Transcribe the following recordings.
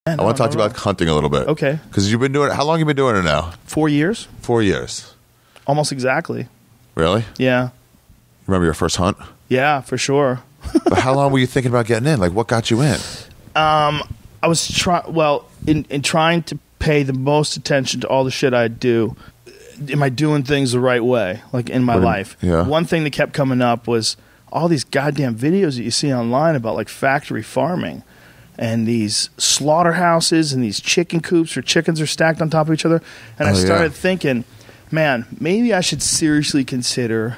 I want to talk to you about hunting a little bit. Okay. Because you've been doing it. How long have you been doing it now? 4 years. 4 years. Almost exactly. Really? Yeah. Remember your first hunt? Yeah, for sure. But how long were you thinking about getting in? Like, what got you in? I was in trying to pay the most attention to all the shit I do. Am I doing things the right way, like in my life? Yeah. One thing that kept coming up was all these goddamn videos that you see online about like factory farming and these slaughterhouses and these chicken coops where chickens are stacked on top of each other. And I started thinking, man, maybe I should seriously consider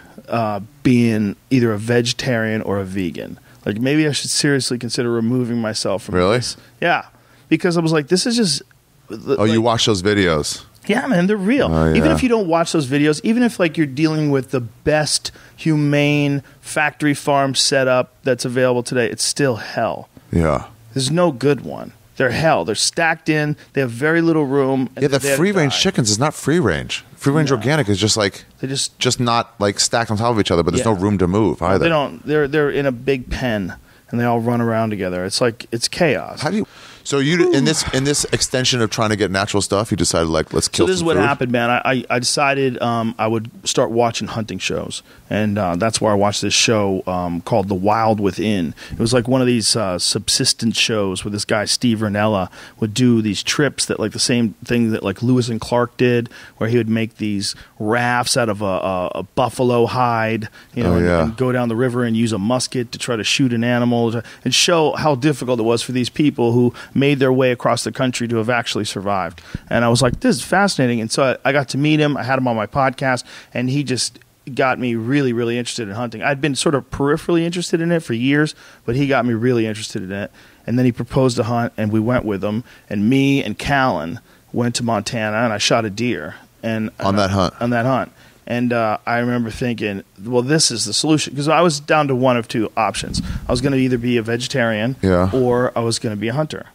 being either a vegetarian or a vegan. Like maybe I should seriously consider removing myself from this. Yeah. Because I was like, this is just... Oh, you watch those videos? Yeah, man, they're real. Even if you don't watch those videos, even if like you're dealing with the best humane factory farm setup that's available today, it's still hell. Yeah. There's no good one. They're hell. They're stacked in. They have very little room. Yeah, the free-range chickens is not free-range. Free-range organic is just like they just not like stacked on top of each other, but there's no room to move either. They don't. They're in a big pen and they all run around together. It's like it's chaos. How do you? So you in this extension of trying to get natural stuff, you decided like let's kill. So this is what food? happened, man. I decided I would start watching hunting shows, and that's where I watched this show called The Wild Within. It was like one of these subsistence shows where this guy Steve Ranella would do these trips that like the same thing that like Lewis and Clark did, where he would make these rafts out of a buffalo hide, and go down the river and use a musket to try to shoot an animal and show how difficult it was for these people who made their way across the country to have actually survived. And I was like, this is fascinating. And so I got to meet him. I had him on my podcast, and he just got me really, really interested in hunting. I'd been sort of peripherally interested in it for years, but he got me really interested in it. And then he proposed a hunt, and we went with him. And me and Callan went to Montana, and I shot a deer. On that hunt. And I remember thinking, well, this is the solution. Because I was down to one of two options. I was going to either be a vegetarian or I was going to be a hunter.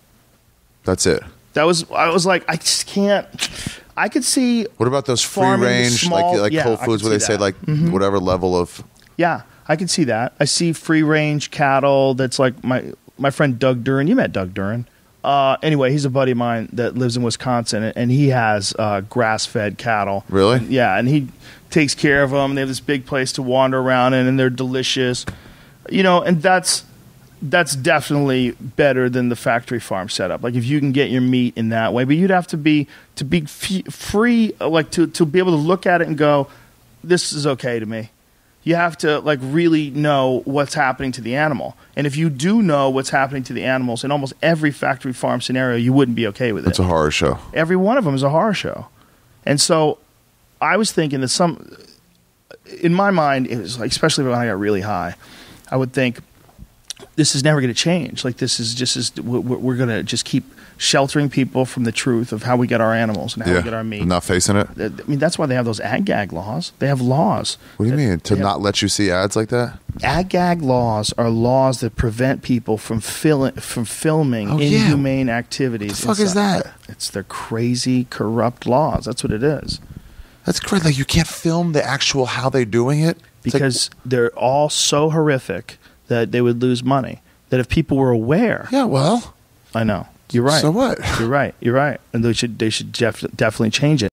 That's it. I was like, I just can't. I could see. What about those free range, like Whole Foods, where they say like whatever level of? Yeah, I can see that. I see free range cattle. That's like my friend Doug Duran. You met Doug Duran. Anyway, he's a buddy of mine that lives in Wisconsin, and he has grass-fed cattle. Really? Yeah, and he takes care of them. They have this big place to wander around in, and they're delicious. And that's definitely better than the factory farm setup. Like if you can get your meat in that way, but you'd have to be free, like to be able to look at it and go, this is okay to me. You have to like really know what's happening to the animal. And if you do know what's happening to the animals in almost every factory farm scenario, you wouldn't be okay with it. It's a horror show. Every one of them is a horror show. And so I was thinking that in my mind, it was like, especially when I got really high, I would think, this is never going to change. Like this is just we're going to just keep sheltering people from the truth of how we get our animals and how we get our meat. I'm not facing it. I mean, that's why they have those ag-gag laws. They have laws. What do you mean? To not let you see ads like that? Ag-gag laws are laws that prevent people from filming inhumane activities. What the fuck is that? It's their crazy, corrupt laws. That's what it is. That's crazy. Like you can't film the actual how they're doing it? Because they're all so horrific that they would lose money. That if people were aware. Yeah, well. I know. You're right. So what? You're right. And they should definitely change it.